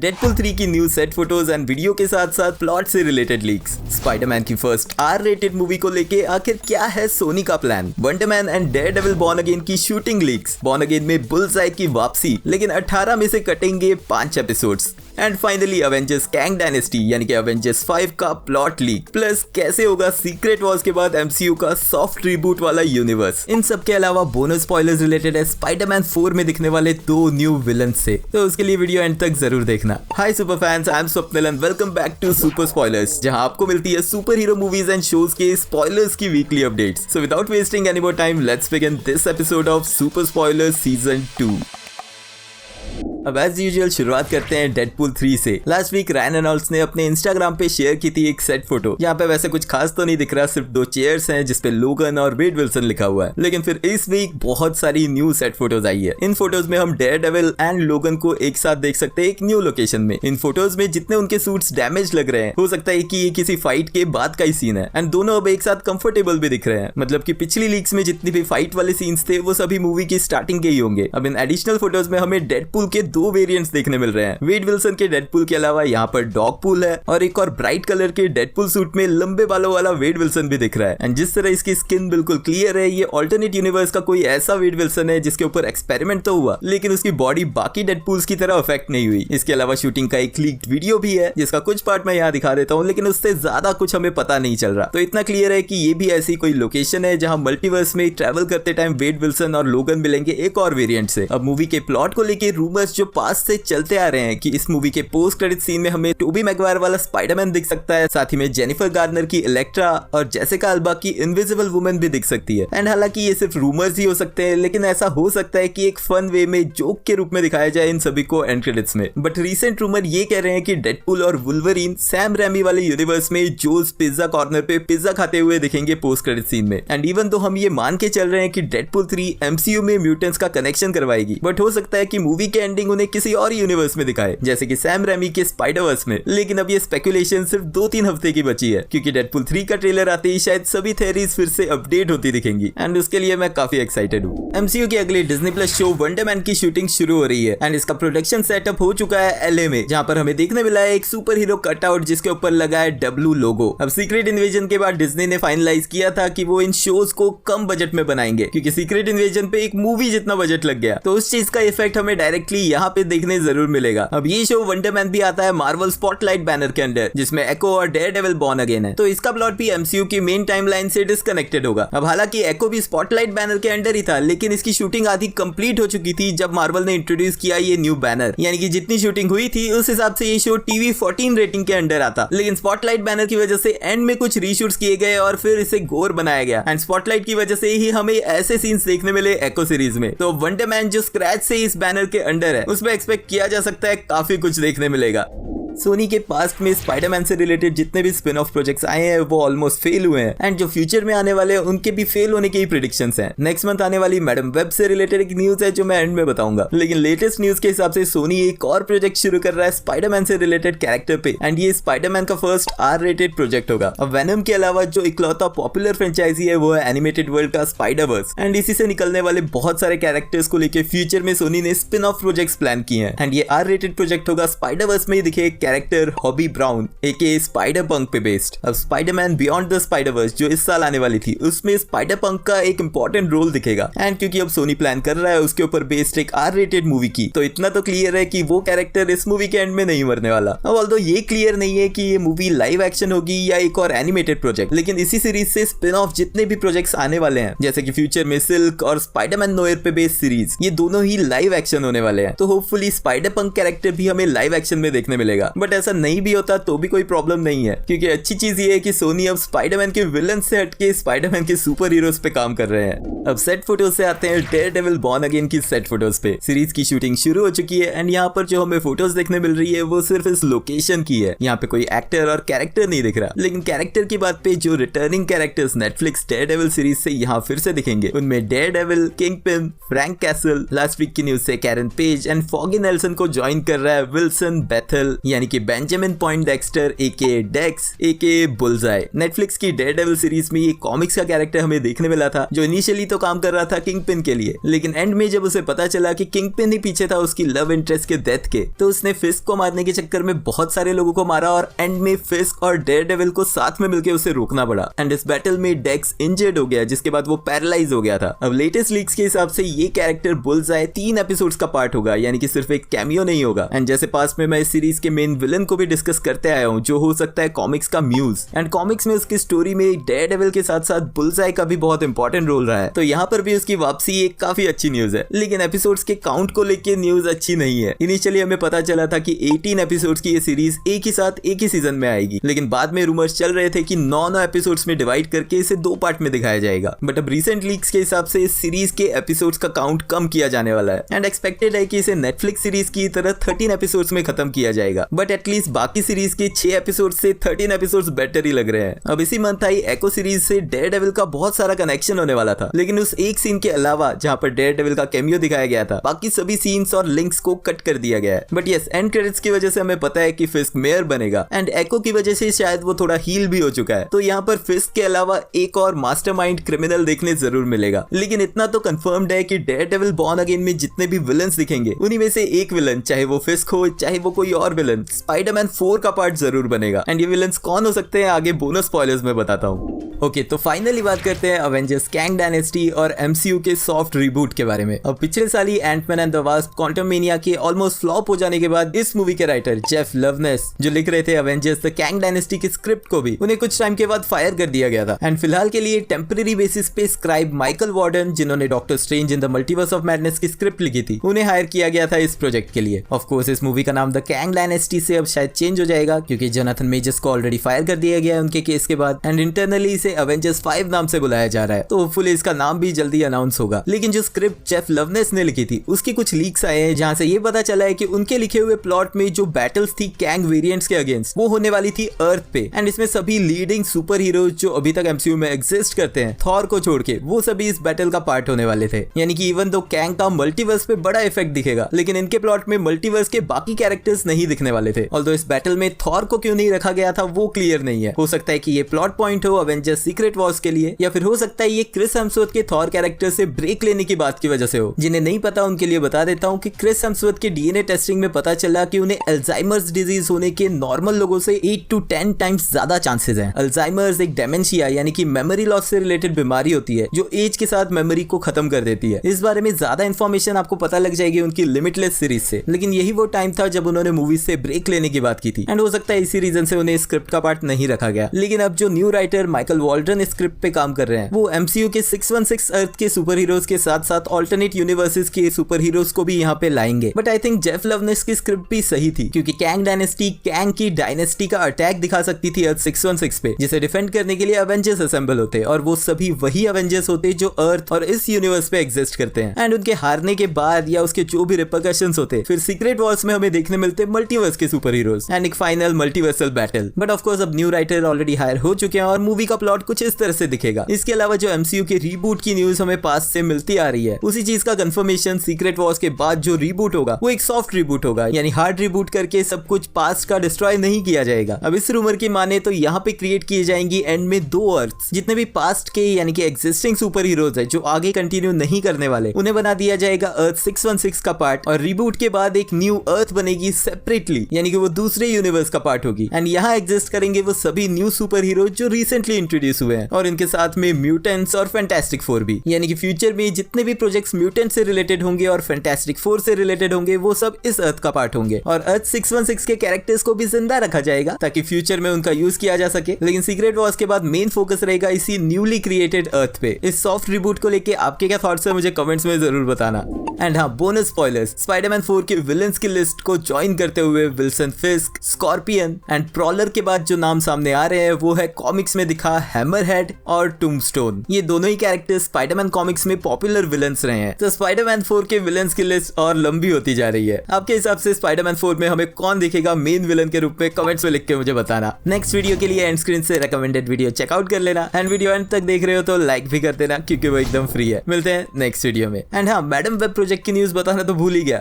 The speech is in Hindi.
डेडपूल 3 की new set photos and video के साथ साथ प्लॉट से रिलेटेड लीक्स, स्पाइडरमैन की फर्स्ट आर रेटेड मूवी को लेके आखिर क्या है सोनी का plan, wonder man and Daredevil born again की शूटिंग लीक्स, बॉर्न अगेन में बुल्सआई की वापसी, लेकिन 18 में से कटेंगे 5 episodes, and finally Avengers Kang dynasty यानी कि अवेंजर्स 5 का प्लॉट लीक, प्लस कैसे होगा सीक्रेट वॉर्स के बाद एमसीयू का सॉफ्ट रिबूट वाला यूनिवर्स। इन सब के अलावा बोनस स्पॉयलर्स रिलेटेड है स्पाइडरमैन 4 में दिखने वाले 2 न्यू विलन से, तो उसके लिए वीडियो एंड तक जरूर देखना। Hi super fans, I am Swapnil and welcome back to super spoilers, जहां आपको मिलती है super hero movies and shows के स्पॉयलर्स की weekly updates. So without wasting any more time, let's begin this episode of super spoilers season 2। अब एज यूजुअल शुरुआत करते हैं डेडपूल 3 से। लास्ट वीक रायन रेनॉल्ड्स ने अपने इंस्टाग्राम पे शेयर की थी एक सेट फोटो। यहाँ पे वैसे कुछ खास तो नहीं दिख रहा, सिर्फ 2 चेयर्स हैं जिसपे लोगन और वेड विल्सन लिखा हुआ है। लेकिन फिर इस वीक बहुत सारी न्यू सेट फोटोज आई है। इन फोटोज में हम डेयरडेविल एंड लोगन को एक साथ देख सकते हैं एक न्यू लोकेशन में। इन फोटोज में जितने उनके सूट्स डैमेज लग रहे हैं, हो सकता है कि ये किसी फाइट के बाद का ही सीन है, एंड दोनों अब एक साथ कंफर्टेबल भी दिख रहे हैं। मतलब कि पिछली लीक्स में जितनी भी फाइट वाले सीन्स थे वो सभी मूवी की स्टार्टिंग के ही होंगे। अब इन एडिशनल फोटोज में हमें डेडपूल के 2 वेरिएंट्स देखने मिल रहे हैं। वेड विल्सन के डेडपूल के अलावा यहाँ पर डॉगपूल है, और एक और ब्राइट कलर के डेडपूल सूट में लंबे बालों वाला वेड विल्सन भी दिख रहा है। एंड जिस तरह इसकी स्किन बिल्कुल क्लियर है, ये ऑल्टरनेट यूनिवर्स का कोई ऐसा वेड विल्सन है जिसके ऊपर एक्सपेरिमेंट तो हुआ, लेकिन उसकी बॉडी बाकी डेडपूल्स की तरह अफेक्ट नहीं हुई। इसके अलावा शूटिंग का एक लीक्ड वीडियो भी है जिसका कुछ पार्ट मैं यहाँ दिखा देता हूँ, लेकिन उससे ज्यादा कुछ हमें पता नहीं चल रहा। तो इतना क्लियर है कि ये भी ऐसी कोई लोकेशन है जहाँ मल्टीवर्स में ट्रेवल करते टाइम वेड विल्सन और लोगन मिलेंगे एक और वेरिएंट से। अब मूवी के प्लॉट को लेके रूमर्स जो पास से चलते आ रहे हैं कि इस मूवी के पोस्ट क्रेडिट सीन में हमें टोबी मैगवायर वाला स्पाइडरमैन दिख सकता है, साथ ही में जेनिफर गार्नर की इलेक्ट्रा और जेसिका अल्बा की इनविजिबल वुमन भी दिख सकती है। एंड हालांकि ये सिर्फ रूमर्स ही हो सकते हैं, लेकिन ऐसा हो सकता है कि एक फन वे में जोक के रूप में दिखाया जाए इन सभी को एंड क्रेडिट्स में। बट रीसेंट रूमर ये कह रहे हैं कि डेडपूल और वुल्वरीन सैम रैमी वाले यूनिवर्स में जोस पिज्जा कॉर्नर पे पिज्जा खाते हुए दिखेंगे पोस्ट क्रेडिट सीन में। एंड इवन तो हम ये मान के चल रहे हैं कि डेडपूल 3 एमसीयू में म्यूटेंट्स का कनेक्शन करवाएगी, बट हो सकता है कि मूवी के एंडिंग उन्हें किसी और यूनिवर्स में दिखाए, जैसे कि सैम रैमी के स्पाइडरवर्स में। लेकिन अब ये स्पेकुलेशन सिर्फ 2-3 हफ्ते की बची है, क्योंकि डेडपूल 3 का ट्रेलर आते ही शायद सभी थ्योरीज फिर से अपडेट होती दिखेंगी, एंड उसके लिए मैं काफी एक्साइटेड हूँ। एमसीयू की अगली Disney plus show wonder man की शूटिंग शुरू हो रही है, एंड इसका प्रोडक्शन सेटअप हो चुका है एलए में, जहाँ पर हमें देखने मिला है एक सुपर हीरो कटआउट जिसके ऊपर लगा है W लोगो। अब सीक्रेट इन्वेजन के बाद डिज्नी ने फाइनलाइज किया था कि वो इन शोज को कम बजट में बनाएंगे, क्योंकि सीक्रेट इन्वेजन पे एक मूवी जितना बजट लग गया, तो उस चीज का इफेक्ट हमें डायरेक्टली यहाँ पे देखने जरूर मिलेगा। अब ये शो वंडर मैन भी आता है मार्वल स्पॉटलाइट बैनर के अंडर, जिसमें एको और डेयरडेविल बॉर्न अगेन है, तो इसका प्लॉट भी एमसीयू की मेन टाइमलाइन से डिस्कनेक्टेड होगा। अब हालांकि एको भी स्पॉटलाइट बैनर के अंडर ही था, लेकिन इसकी शूटिंग आधी कंप्लीट हो चुकी थी जब मार्वल ने इंट्रोड्यूस किया ये न्यू बैनर, यानी कि जितनी शूटिंग हुई थी उस हिसाब से ये शो टीवी 14 रेटिंग के अंडर आता। लेकिन स्पॉटलाइट बैनर की वजह से एंड में कुछ रीशूट्स किए गए और फिर इसे गोर बनाया गया, एंड स्पॉटलाइट की वजह से ही हमें ऐसे सीन्स देखने मिले एको सीरीज में। तो वंडर मैन जो स्क्रैच से इस बैनर के अंडर है, उसमें एक्सपेक्ट किया जा सकता है काफी कुछ देखने मिलेगा। सोनी के पास्ट में स्पाइडरमैन से रिलेटेड जितने भी स्पिन ऑफ प्रोजेक्ट्स आए हैं वो ऑलमोस्ट फेल हुए हैं, एंड जो फ्यूचर में आने वाले हैं उनके भी फेल होने के ही प्रेडिक्शंस हैं। नेक्स्ट मंथ आने वाली मैडम वेब से रिलेटेड एक न्यूज है जो मैं एंड में बताऊंगा, लेकिन लेटेस्ट न्यूज के हिसाब से सोनी एक और प्रोजेक्ट शुरू कर रहा है स्पाइडरमैन से रिलेटेड कैरेक्टर पे, एंड ये स्पाइडरमैन का फर्स्ट आर रेटेड प्रोजेक्ट होगा। अब वेनम के अलावा जो इकलौता पॉपुलर फ्रेंचाइजी है वो है एनिमेटेड वर्ल्ड का स्पाइडरवर्स, एंड इसी से निकलने वाले बहुत सारे कैरेक्टर्स को लेकर फ्यूचर में सोनी ने स्पिन ऑफ प्रोजेक्ट्स प्लान किए हैं, एंड ये आर रेटेड प्रोजेक्ट होगा स्पाइडरवर्स में ही दिखे एक कैरेक्टर हॉबी ब्राउन एके स्पाइडर पंक पे बेस्ड। अब स्पाइडरमैन बियॉन्ड द स्पाइडरवर्स जो इस साल आने वाली थी, उसमें स्पाइडर पंक का एक इंपॉर्टेंट रोल दिखेगा, एंड क्योंकि अब सोनी प्लान कर रहा है उसके ऊपर बेस्ड एक आर रेटेड मूवी की, तो इतना तो क्लियर है कि वो कैरेक्टर इस मूवी के एंड में नहीं मरने वाला। अब ऑल्दो ये क्लियर नहीं है कि ये मूवी लाइव एक्शन होगी या एक और एनिमेटेड प्रोजेक्ट, लेकिन इसी सीरीज से स्पिन ऑफ जितने भी प्रोजेक्ट्स आने वाले हैं, जैसे कि फ्यूचर में सिल्क और स्पाइडरमैन नोयर पे बेस्ड सीरीज, ये दोनों ही लाइव एक्शन होने वाले हैं। तो होपफुली स्पाइडर पंक कैरेक्टर भी हमें लाइव एक्शन में देखने मिलेगा, बट ऐसा नहीं भी होता तो भी कोई प्रॉब्लम नहीं है, क्योंकि अच्छी चीज ये है कि सोनी अब स्पाइडरमैन के विलन से हटके स्पाइडरमैन के सुपर हीरोज पे काम कर रहे हैं। अब सेट फोटोज से आते हैं डेयरडेविल बॉर्न अगेन की सेट फोटोज पे। सीरीज की शूटिंग शुरू हो चुकी है, एंड यहाँ पर जो हमें फोटोज देखने मिल रही है वो सिर्फ इस लोकेशन की है। यहाँ पे कोई एक्टर और कैरेक्टर नहीं दिख रहा, लेकिन कैरेक्टर की बात पे जो returning characters Netflix Daredevil series से यहाँ फिर से दिखेंगे, उनमें Daredevil, Kingpin, Frank Castle, last week की न्यूज से Karen Page and Foggy Nelson को ज्वाइन कर रहा है विल्सन बेथल यानी यानी कि Benjamin Poindexter aka Dex aka Bullseye. Netflix की डेयरडेविल सीरीज में ये कॉमिक्स का कैरेक्टर हमें देखने मिला था, जो इनिशियली तो काम कर रहा था किंगपिन के लिए, लेकिन एंड में जब उसे पता चला कि किंगपिन ही पीछे था उसकी लव इंटरेस्ट के डेथ के, तो उसने फिस्क को मारने के चक्कर में बहुत सारे लोगों को मारा और एंड में फिस्क और डेयरडेविल को साथ में मिलकर उसे रोकना पड़ा। एंड इस बैटल में डेक्स इंजर्ड हो गया, जिसके बाद वो पैरालाइज हो गया था। अब लेटेस्ट लीक्स के हिसाब से ये कैरेक्टर बुलजाई 3 एपिसोड्स का पार्ट होगा, यानी कि सिर्फ एक कैमियो नहीं होगा। एंड जैसे पास में मैं इस सीरीज के मेन विलन को भी डिस्कस करते आया हूँ, जो हो सकता है कॉमिक्स का म्यूज। एंड कॉमिक्स में उसकी स्टोरी में डेयरडेविल के साथ साथ बुलजाई का भी बहुत इंपॉर्टेंट रोल रहा है, तो यहाँ पर भी उसकी वापसी एक काफी अच्छी न्यूज है। लेकिन एपिसोड्स के काउंट को लेकर न्यूज अच्छी नहीं है। इनिशियली हमें पता चला था कि 18 एपिसोड्स की ये सीरीज एक ही साथ एक ही सीजन में आएगी, लेकिन बाद में रूमर्स चल रहे थे कि 9 एपिसोड्स में डिवाइड करके इसे 2 पार्ट में दिखाया जाएगा। बट अब रिसेंट लीक्स के हिसाब से इस सीरीज के एपिसोड्स का काउंट कम किया जाने वाला है एंड एक्सपेक्टेड है कि इसे नेटफ्लिक्स सीरीज की तरह 13 एपिसोड्स में खत्म किया जाएगा। बट एटलीस्ट बाकी सीरीज के 6 एपिसोड से 13 एपिसोड्स बेटर ही लग रहे हैं। अब इसी मंथ आई एको सीरीज से डेयरडेविल का बहुत सारा कनेक्शन होने वाला था, लेकिन उस एक सीन के अलावा जहां पर डेयरडेविल का कैमियो दिखाया गया था, बाकी सभी सीन्स और लिंक्स को कट कर दिया गया है। बट यस, एंड क्रेडिट्स की वजह से हमें पता है कि फिस्क मेयर बनेगा एंड एको की वजह से शायद वो थोड़ा हील भी हो चुका है, तो यहाँ पर फिस्क के अलावा एक और मास्टरमाइंड क्रिमिनल देखने जरूर मिलेगा। लेकिन इतना तो कंफर्म्ड है कि डेयरडेविल बॉर्न अगेन में जितने भी विलन्स दिखेंगे, उन्हीं में से एक विलन, चाहे वो फिस्क हो चाहे वो कोई और विलन, स्पाइडरमैन 4 का पार्ट जरूर बनेगा। एंड ये विलन्स कौन हो सकते हैं आगे बोनस स्पॉयलर्स में बताता हूँ। ओके, तो फाइनली बात करते हैं अवेंजर्स कैंग डायनेस्टी और एमसीयू के सॉफ्ट रिबूट के बारे में। अब पिछले साल ही Ant Man and the Wasp Quantumania के ऑलमोस्ट फ्लॉप हो जाने के बाद इस मूवी के राइटर जेफ लवनेस, जो लिख रहे थे अवेंजर्स द कैंग डायनेस्टी की स्क्रिप्ट को भी, उन्हें कुछ टाइम के बाद फायर कर दिया गया था। एंड फिलहाल के लिए टेम्पररी बेसिस पे स्क्राइब माइकल वार्डन, जिन्होंने doctor strange in the multiverse of madness की स्क्रिप्ट लिखी थी, उन्हें हायर किया गया था इस प्रोजेक्ट के लिए। ऑफ कोर्स इस मूवी का नाम द कैंग डायनेस्टी से अब शायद चेंज हो जाएगा, क्योंकि जोनाथन मेजर्स को ऑलरेडी फायर कर दिया गया है उनके केस के बाद, एंड इंटरनली इसे अवेंजर्स 5 नाम से बुलाया जा रहा है, तो होपफुली इसका नाम भी जल्दी अनाउंस होगा। लेकिन जो स्क्रिप्ट जेफ लवनेस ने लिखी थी, उसकी कुछ लीक्स आए हैं जहां से ये पता चला है कि उनके लिखे हुए प्लॉट में जो बैटल्स थी कैंग वेरिएंट्स के अगेंस्ट, वो होने वाली थी अर्थ पे। एंड इसमें सभी लीडिंग सुपर हीरोज जो अभी तक एमसीयू में एग्जिस्ट करते हैं, थॉर को छोड़ के, वो सभी इस बैटल का पार्ट होने वाले थे। यानी कि इवन दो कैंग का मल्टीवर्स पे बड़ा इफेक्ट दिखेगा, लेकिन इनके प्लॉट में मल्टीवर्स के बाकी कैरेक्टर्स नहीं दिखने वाले थे। ऑल्दो इस बैटल में थॉर को क्यों नहीं रखा गया था वो क्लियर नहीं है। हो सकता है कि ये प्लॉट पॉइंट हो अवेंजर्स सीक्रेट वॉर्स के लिए, या फिर हो सकता है ये क्रिस हेम्सवर्थ के थॉर कैरेक्टर से ब्रेक लेने की बात की वजह से हो। जिन्हें नहीं पता उनके लिए बता देता हूँ कि क्रिस हेम्सवर्थ के डीएनए टेस्टिंग में पता चला कि उन्हें अल्जाइमर्स डिजीज होने के नॉर्मल लोगों से 8 to 10 टाइम्स ज्यादा चांसेस हैं। अल्जाइमर्स एक डेमेंशिया यानी कि मेमोरी लॉस से रिलेटेड बीमारी होती है, जो एज के साथ मेमोरी को खत्म कर देती है। इस बारे में ज्यादा इन्फॉर्मेशन आपको पता लग जाएगी उनकी लिमिटलेस सीरीज से, लेकिन यही वो टाइम था जब उन्होंने मूवीज से ब्रेक लेने की बात की थी। एंड हो सकता है इसी रीजन से उन्हें स्क्रिप्ट का पार्ट नहीं रखा गया। लेकिन अब जो new writer Michael Walden script पे काम कर रहे हैं, वो एमसीयू के 616 अर्थ के सुपर हीरोज के साथ साथ ऑल्टरनेट यूनिवर्सेस के सुपर हीरोज को भी यहाँ पे लाएंगे। But I think Jeff Loveness की स्क्रिप्ट भी सही थी, क्योंकि कैंग डायनेस्टी कैंग की डायनेस्टी का अटैक दिखा सकती थी अर्थ 616 पे, जिसे डिफेंड करने के लिए अवेंजर्स असेंबल होते, और वो सभी वही अवेंजर्स होते जो अर्थ और इस यूनिवर्स पे एग्जिस्ट करते हैं। एंड उनके हारने के बाद या उसके जो भी रिपरकशंस होते, फिर सीक्रेट वॉर्स में हमें देखने मिलते मल्टीवर्स के सुपर हीरोज एंड एक final multiversal battle. But of course अब न्यू राइटर ऑलरेडी हायर हो चुके हैं और मूवी का प्लॉट कुछ इस तरह से दिखेगा। इसके अलावा जो एमसीयू के रीबूट की न्यूज हमें पास से मिलती आ रही है, उसी चीज का कंफर्मेशन सीक्रेट वॉर्स के बाद जो रीबूट होगा वो एक सॉफ्ट रिबूट होगा, यानी हार्ड रिबूट करके सब कुछ पास्ट का डिस्ट्रॉय नहीं किया जाएगा। अब इस रूमर की माने तो यहाँ पे क्रिएट किए जाएंगी एंड में 2 अर्थ्स। जितने भी पास्ट के यानी कि एग्जिस्टिंग सुपर हीरोज है जो आगे कंटिन्यू नहीं करने वाले, उन्हें बना दिया जाएगा अर्थ 616 का पार्ट, और रिबूट के बाद एक न्यू अर्थ बनेगी सेपरेटली, यानी कि वो दूसरे यूनिवर्स का पार्ट होगी। एंड यहाँ एग्जिस्ट करेंगे वो सभी न्यू सुपर हीरोज जो रिसेंटली इंट्रोड्यूस हुए हैं, और इनके साथ में म्यूटेंट्स और फैंटास्टिक फोर भी। यानी कि फ्यूचर में जितने भी प्रोजेक्ट्स म्यूटेंट से रिलेटेड होंगे और फैंटास्टिक फोर से रिलेटेड होंगे, वो सब इस अर्थ का पार्ट होंगे। और अर्थ 616 के कैरेक्टर्स को भी जिंदा रखा जाएगा ताकि फ्यूचर में उनका यूज किया जा सके। लेकिन सीक्रेट वॉर्स के बाद मेन फोकस रहेगा इसी न्यूली क्रिएटेड अर्थ पे। इस सॉफ्ट रिबूट को लेके आपके क्या थॉट्स है मुझे कमेंट्स में जरूर बताना। एंड हाँ, बोनस स्पॉयलर्स, स्पाइडरमैन 4 के विलन्स की लिस्ट को ज्वाइन करते हुए विल्सन फिस्क, स्कॉर्पियन एंड प्रॉलर के बाद जो नाम सामने आ रहे हैं वो है कॉमिक्स में दिखा हैमरहेड और टूम्बस्टोन। ये दोनों ही कैरेक्टर्स स्पाइडरमैन कॉमिक्स में पॉपुलर विलन्स रहे हैं। तो स्पाइडरमैन 4 के विलन्स की लिस्ट और लंबी होती जा रही है। आपके हिसाब से स्पाइडरमैन 4 में हमें कौन दिखेगा मेन विलन के रूप में, कमेंट्स में लिख के मुझे बताना। नेक्स्ट वीडियो के लिए एंड स्क्रीन से रेकमेंडेड वीडियो चेकआउट कर लेना, एंड वीडियो एंड तक देख रहे हो तो लाइक भी कर देना क्योंकि वो एकदम फ्री है। मिलते हैं नेक्स्ट वीडियो में। एंड हाँ, मैडम वेब प्रोजेक्ट की न्यूज बताना तो भूल ही गया।